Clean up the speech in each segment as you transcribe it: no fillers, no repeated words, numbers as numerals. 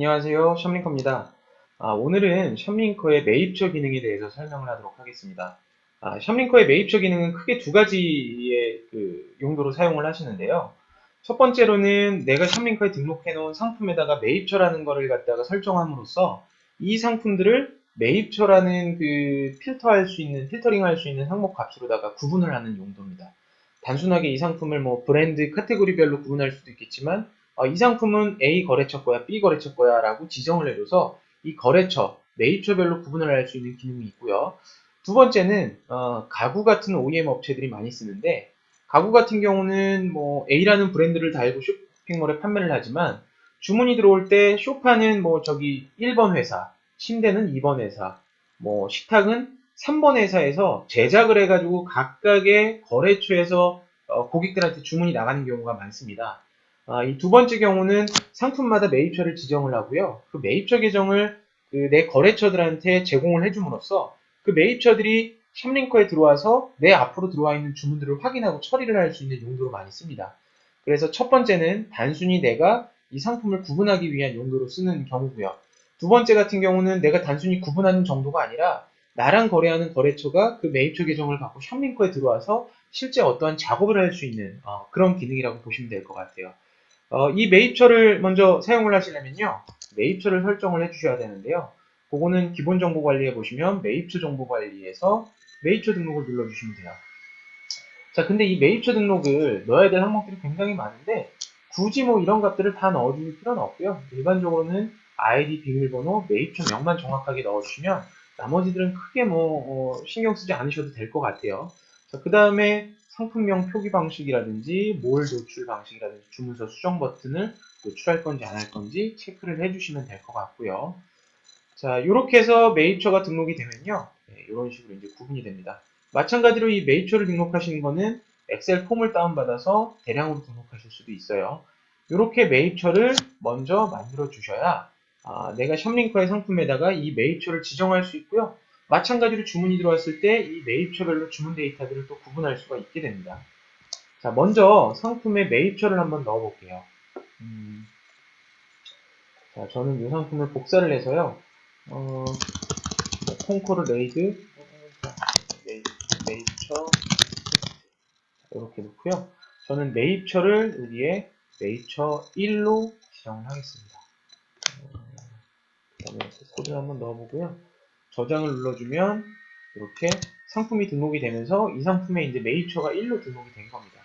안녕하세요. 샵링커입니다. 오늘은 샵링커의 매입처 기능에 대해서 설명을 하도록 하겠습니다. 샵링커의 매입처 기능은 크게 두 가지의 용도로 사용을 하시는데요. 첫 번째로는 내가 샵링커에 등록해 놓은 상품에다가 매입처라는 거를 갖다가 설정함으로써 이 상품들을 매입처라는 필터링 할 수 있는 항목 값으로다가 구분을 하는 용도입니다. 단순하게 이 상품을 브랜드 카테고리별로 구분할 수도 있겠지만 이 상품은 A 거래처 거야, B 거래처 거야 라고 지정을 해줘서 이 거래처, 매입처별로 구분을 할 수 있는 기능이 있고요. 두 번째는 가구 같은 OEM 업체들이 많이 쓰는데 가구 같은 경우는 A라는 브랜드를 달고 쇼핑몰에 판매를 하지만 주문이 들어올 때 쇼파는 1번 회사, 침대는 2번 회사, 식탁은 3번 회사에서 제작을 해가지고 각각의 거래처에서 고객들한테 주문이 나가는 경우가 많습니다. 이 두 번째 경우는 상품마다 매입처를 지정을 하고요. 그 매입처 계정을 내 거래처들한테 제공을 해줌으로써 그 매입처들이 샵링커에 들어와서 내 앞으로 들어와 있는 주문들을 확인하고 처리를 할 수 있는 용도로 많이 씁니다. 그래서 첫 번째는 단순히 내가 이 상품을 구분하기 위한 용도로 쓰는 경우고요. 두 번째 같은 경우는 내가 단순히 구분하는 정도가 아니라 나랑 거래하는 거래처가 그 매입처 계정을 갖고 샵링커에 들어와서 실제 어떠한 작업을 할 수 있는 그런 기능이라고 보시면 될 것 같아요. 이 매입처를 먼저 사용을 하시려면요. 매입처를 설정을 해주셔야 되는데요. 그거는 기본 정보 관리에 보시면 매입처 정보 관리에서 매입처 등록을 눌러주시면 돼요. 자, 근데 이 매입처 등록을 넣어야 될 항목들이 굉장히 많은데 굳이 이런 값들을 다 넣어줄 필요는 없고요. 일반적으로는 아이디, 비밀번호, 매입처 명만 정확하게 넣어주시면 나머지들은 크게 신경 쓰지 않으셔도 될 것 같아요. 자, 그 다음에 상품명 표기 방식이라든지 몰 노출 방식이라든지 주문서 수정 버튼을 노출할 건지 안 할 건지 체크를 해주시면 될 것 같고요. 자, 이렇게 해서 매입처가 등록이 되면요. 이런 식으로 이제 구분이 됩니다. 마찬가지로 이 매입처를 등록하시는 거는 엑셀 폼을 다운받아서 대량으로 등록하실 수도 있어요. 이렇게 매입처를 먼저 만들어 주셔야 내가 샵링커의 상품에다가 이 매입처를 지정할 수 있고요. 마찬가지로 주문이 들어왔을 때 이 매입처별로 주문 데이터들을 또 구분할 수가 있게 됩니다. 자, 먼저 상품의 매입처를 한번 넣어 볼게요. 자, 저는 이 상품을 복사를 해서요. 콩코르 레이드 매입처 이렇게 놓고요. 저는 매입처를 여기에 매입처 1로 지정을 하겠습니다. 그 다음에 코드를 한번 넣어보고요. 저장을 눌러주면 이렇게 상품이 등록이 되면서 이 상품에 이제 매입처가 1로 등록이 된 겁니다.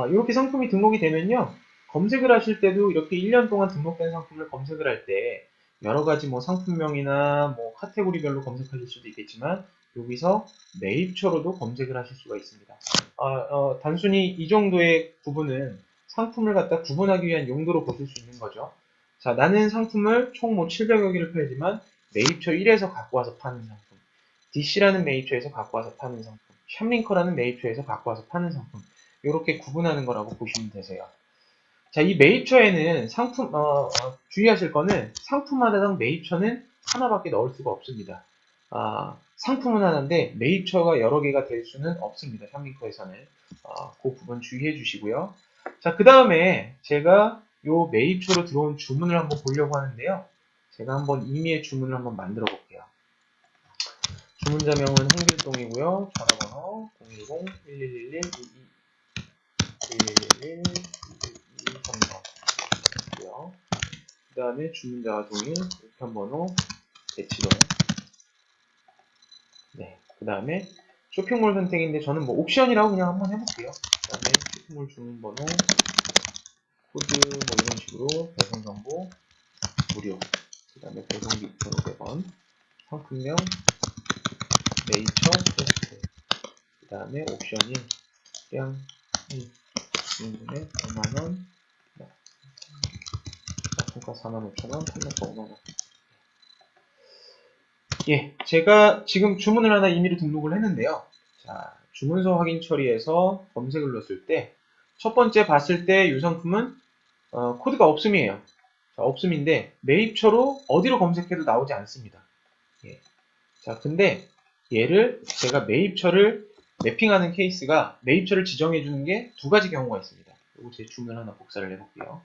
이렇게 상품이 등록이 되면요. 검색을 하실 때도 이렇게 1년 동안 등록된 상품을 검색을 할 때 여러 가지 상품명이나 카테고리별로 검색하실 수도 있겠지만 여기서 매입처로도 검색을 하실 수가 있습니다. 단순히 이 정도의 구분은 상품을 갖다 구분하기 위한 용도로 보실 수 있는 거죠. 자, 나는 상품을 총 700여 개를 팔지만 매입처 1에서 갖고 와서 파는 상품, DC라는 매입처에서 갖고 와서 파는 상품, 샵링커라는 매입처에서 갖고 와서 파는 상품, 이렇게 구분하는 거라고 보시면 되세요. 자, 이 매입처에는 주의하실 거는 상품마다당 매입처는 하나밖에 넣을 수가 없습니다. 상품은 하나인데 매입처가 여러 개가 될 수는 없습니다. 샵링커에서는. 그 부분 주의해 주시고요. 자, 그 다음에 제가 요 매입처로 들어온 주문을 한번 보려고 하는데요. 제가 한번 임의의 주문을 한번 만들어 볼게요. 주문자명은 홍길동이고요. 전화번호 010-1111-22 1111-2230이고요. 그 다음에 주문자와 동일 우편번호 대치동. 네. 그 다음에 쇼핑몰 선택인데 저는 옵션이라고 그냥 한번 해볼게요. 그 다음에 쇼핑몰 주문번호, 코드 이런 식으로 배송정보 무료. 그 다음에 배송비 2,500원. 상품명 네이처 테스트. 그 다음에 옵션이 그냥 주문금액 5만원, 상품가 45,000원, 판매가 5만원. 예, 제가 지금 주문을 하나 임의로 등록을 했는데요. 자, 주문서 확인 처리해서 검색을 넣었을 때, 첫 번째 봤을 때 이 상품은 코드가 없음이에요. 자, 없음인데 매입처로 어디로 검색해도 나오지 않습니다. 예. 자, 근데 얘를 제가 매입처를 매핑하는 케이스가 매입처를 지정해 주는 게 두 가지 경우가 있습니다. 이거 제 주문 하나 복사를 해볼게요.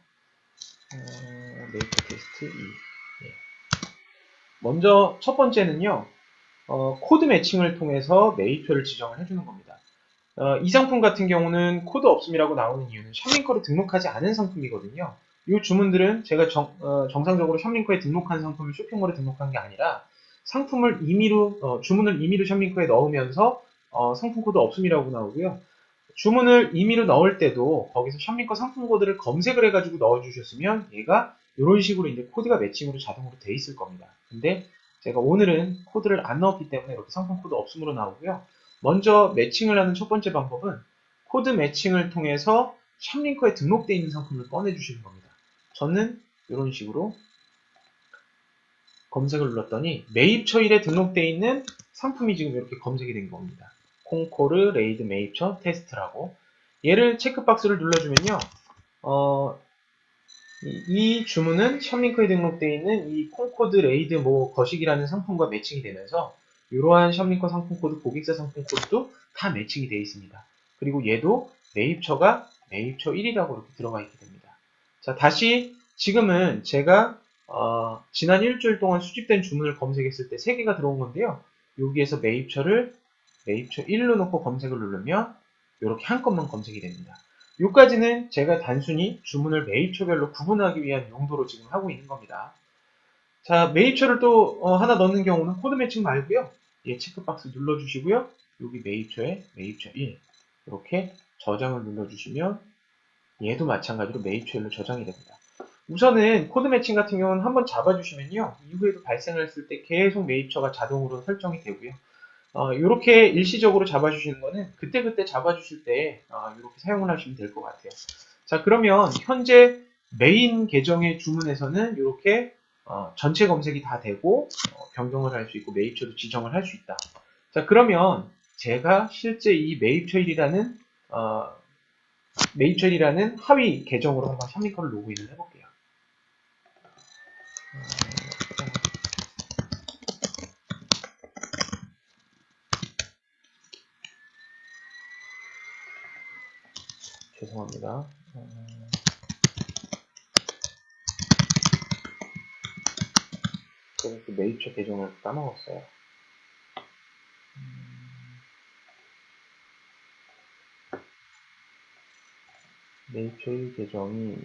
메이커 테스트 2. 예. 먼저 첫 번째는요, 코드 매칭을 통해서 매입처를 지정을 해주는 겁니다. 이 상품 같은 경우는 코드 없음이라고 나오는 이유는 샵링커를 등록하지 않은 상품이거든요. 이 주문들은 제가 정상적으로 샵링커에 등록한 상품을 쇼핑몰에 등록한 게 아니라 상품을 임의로 주문을 임의로 샵링커에 넣으면서 상품 코드 없음이라고 나오고요. 주문을 임의로 넣을 때도 거기서 샵링커 상품 코드를 검색을 해가지고 넣어주셨으면 얘가 이런 식으로 이제 코드가 매칭으로 자동으로 돼 있을 겁니다. 근데 제가 오늘은 코드를 안 넣었기 때문에 이렇게 상품 코드 없음으로 나오고요. 먼저 매칭을 하는 첫 번째 방법은 코드 매칭을 통해서 샵링커에 등록되어 있는 상품을 꺼내주시는 겁니다. 저는 이런 식으로 검색을 눌렀더니 매입처일에 등록되어 있는 상품이 지금 이렇게 검색이 된 겁니다. 콩코르 레이드 매입처 테스트라고. 얘를 체크박스를 눌러주면요. 이 주문은 샵링크에 등록되어 있는 이 콩코드 레이드 거식이라는 상품과 매칭이 되면서 이러한 샵링커 상품 코드, 고객사 상품 코드도 다 매칭이 되어 있습니다. 그리고 얘도 매입처가 매입처 1이라고 이렇게 들어가 있게 됩니다. 자, 다시 지금은 제가 지난 일주일 동안 수집된 주문을 검색했을 때 3개가 들어온 건데요. 여기에서 매입처를 매입처 1로 놓고 검색을 누르면 이렇게 한건만 검색이 됩니다. 여기까지는 제가 단순히 주문을 매입처별로 구분하기 위한 용도로 지금 하고 있는 겁니다. 자, 매입처를 또 하나 넣는 경우는 코드 매칭 말고요. 얘 체크박스 눌러주시고요. 여기 매입처에 매입처 1 이렇게 저장을 눌러주시면 얘도 마찬가지로 매입처 1로 저장이 됩니다. 우선은 코드 매칭 같은 경우는 한번 잡아주시면요. 이후에도 발생을 했을 때 계속 매입처가 자동으로 설정이 되고요. 이렇게 일시적으로 잡아주시는 거는 그때그때 잡아주실 때 이렇게 사용을 하시면 될 것 같아요. 자, 그러면 현재 메인 계정의 주문에서는 이렇게 전체 검색이 다 되고 변경을 할 수 있고 매입처도 지정을 할 수 있다. 자, 그러면 제가 실제 이 매입처일이라는 하위 계정으로 한번 샵링커를 로그인을 해볼게요. 죄송합니다. 제가 그 매입처 계정을 까먹었어요. 매입처 1 계정이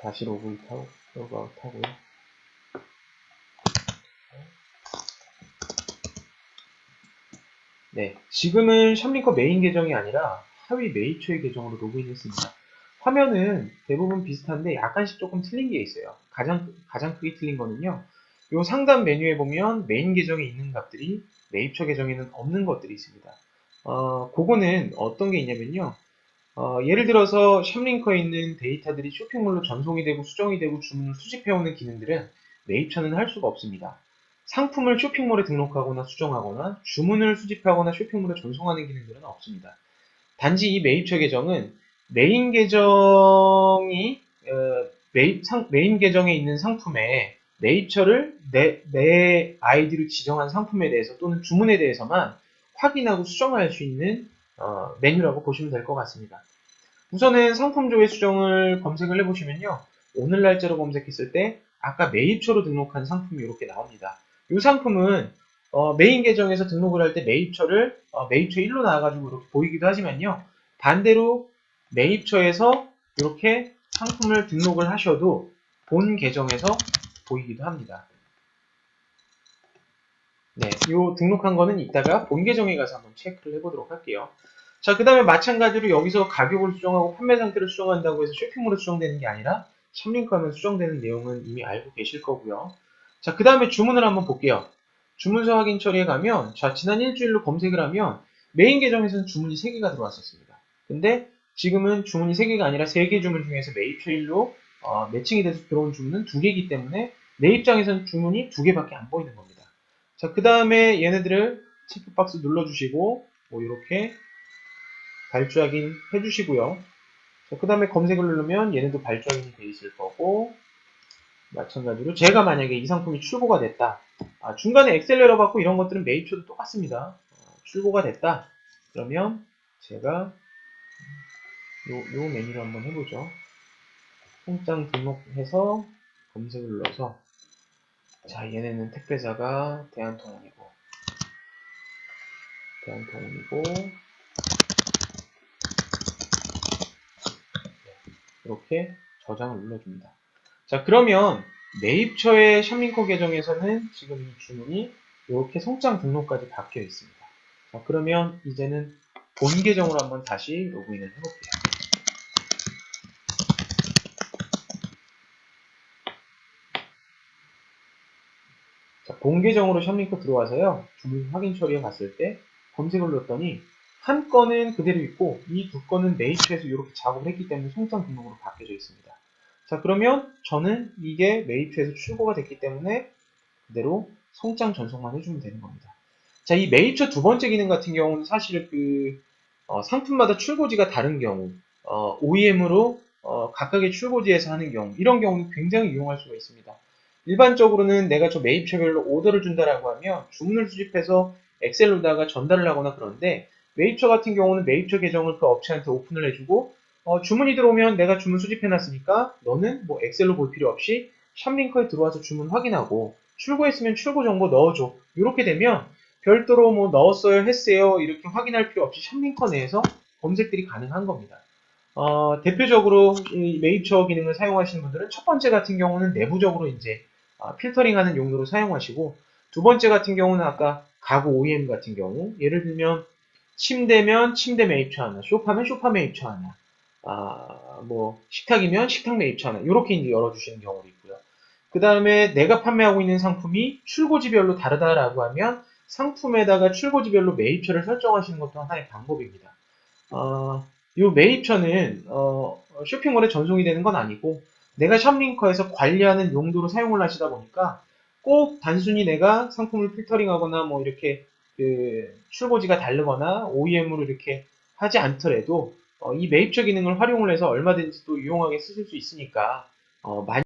다시 로그아웃 하고요. 네, 지금은 샵링커 메인 계정이 아니라 하위 매입처의 계정으로 로그인했습니다. 화면은 대부분 비슷한데 약간씩 조금 틀린 게 있어요. 가장 크게 틀린 거는요. 요 상단 메뉴에 보면 메인 계정에 있는 값들이 매입처 계정에는 없는 것들이 있습니다. 그거는 어떤 게 있냐면요. 예를 들어서 샵링커에 있는 데이터들이 쇼핑몰로 전송이 되고 수정이 되고 주문을 수집해오는 기능들은 매입처는 할 수가 없습니다. 상품을 쇼핑몰에 등록하거나 수정하거나 주문을 수집하거나 쇼핑몰에 전송하는 기능들은 없습니다. 단지 이 매입처 계정은 메인 계정이 메인 계정에 있는 상품에 매입처를 내 아이디로 지정한 상품에 대해서 또는 주문에 대해서만 확인하고 수정할 수 있는 메뉴라고 보시면 될 것 같습니다. 우선은 상품 조회 수정을 검색을 해보시면요. 오늘 날짜로 검색했을 때 아까 매입처로 등록한 상품이 이렇게 나옵니다. 이 상품은 메인 계정에서 등록을 할 때 매입처를 매입처 1로 나와가지고 이렇게 보이기도 하지만요. 반대로 매입처에서 이렇게 상품을 등록을 하셔도 본 계정에서 보이기도 합니다. 네, 이 등록한 거는 이따가 본 계정에 가서 한번 체크를 해보도록 할게요. 자, 그 다음에 마찬가지로 여기서 가격을 수정하고 판매 상태를 수정한다고 해서 쇼핑몰에 수정되는 게 아니라 샵링크 하면 수정되는 내용은 이미 알고 계실 거고요. 자, 그 다음에 주문을 한번 볼게요. 주문서 확인 처리에 가면, 자, 지난 일주일로 검색을 하면 메인 계정에서는 주문이 3개가 들어왔었습니다. 근데 지금은 주문이 3개가 아니라 3개 주문 중에서 매입처일로 매칭이 돼서 들어온 주문은 2개이기 때문에 내 입장에서는 주문이 2개밖에 안 보이는 겁니다. 자, 그 다음에 얘네들을 체크박스 눌러주시고 이렇게 발주 확인 해주시고요. 그 다음에 검색을 누르면 얘네도 발주 확인이 되어 있을 거고 마찬가지로 제가 만약에 이 상품이 출고가 됐다. 중간에 엑셀 에러 받고 이런 것들은 매입처도 똑같습니다. 출고가 됐다. 그러면 제가 요 메뉴를 한번 해보죠. 통장 등록해서 검색을 눌러서, 자, 얘네는 택배사가 대한통운이고, 이렇게 저장을 눌러줍니다. 자, 그러면 매입처의 샵링커 계정에서는 지금 이 주문이 이렇게 송장 등록까지 바뀌어 있습니다. 자, 그러면 이제는 본 계정으로 한번 다시 로그인을 해볼게요. 자, 본 계정으로 샵링커 들어와서요, 주문 확인 처리에 갔을 때 검색을 눌렀더니 한 건은 그대로 있고 이 두 건은 매입처에서 이렇게 작업을 했기 때문에 송장 등록으로 바뀌어져 있습니다. 자, 그러면 저는 이게 매입처에서 출고가 됐기 때문에 그대로 송장 전송만 해주면 되는 겁니다. 자, 이 매입처 두 번째 기능 같은 경우는 사실 상품마다 출고지가 다른 경우, OEM으로 각각의 출고지에서 하는 경우, 이런 경우는 굉장히 유용할 수가 있습니다. 일반적으로는 내가 저 매입처별로 오더를 준다라고 하면 주문을 수집해서 엑셀로다가 전달을 하거나 그러는데, 매입처 같은 경우는 매입처 계정을 그 업체한테 오픈을 해주고, 주문이 들어오면 내가 주문 수집해놨으니까 너는 뭐 엑셀로 볼 필요 없이 샵링커에 들어와서 주문 확인하고 출고했으면 출고 정보 넣어줘. 이렇게 되면 별도로 뭐 넣었어요, 했어요 이렇게 확인할 필요 없이 샵링커 내에서 검색들이 가능한 겁니다. 대표적으로 이 매입처 기능을 사용하시는 분들은 첫 번째 같은 경우는 내부적으로 이제 필터링하는 용도로 사용하시고, 두 번째 같은 경우는 아까 가구 OEM 같은 경우, 예를 들면 침대면 침대 매입처 하나, 소파면 소파 매입처 하나, 뭐 식탁이면 식탁 매입처 하나, 이렇게 이제 열어주시는 경우도 있고요. 그 다음에 내가 판매하고 있는 상품이 출고지별로 다르다라고 하면 상품에다가 출고지별로 매입처를 설정하시는 것도 하나의 방법입니다. 이 매입처는 쇼핑몰에 전송이 되는 건 아니고 내가 샵링커에서 관리하는 용도로 사용을 하시다 보니까 꼭 단순히 내가 상품을 필터링하거나 뭐 이렇게 출고지가 다르거나 OEM으로 이렇게 하지 않더라도 이 매입처 기능을 활용을 해서 얼마든지 또 유용하게 쓰실 수 있으니까 많이